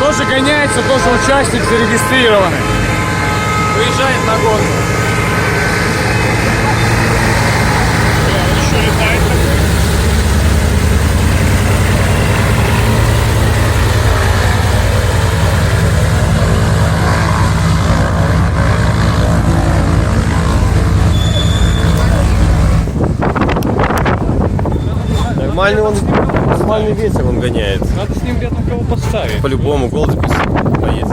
Тоже гоняется, тоже участник зарегистрированный. Выезжает на гонку. Еще летает такой. Нормальный ветер он гоняет. Надо с ним где-то кого поставить. По-любому гол записать. Поедет.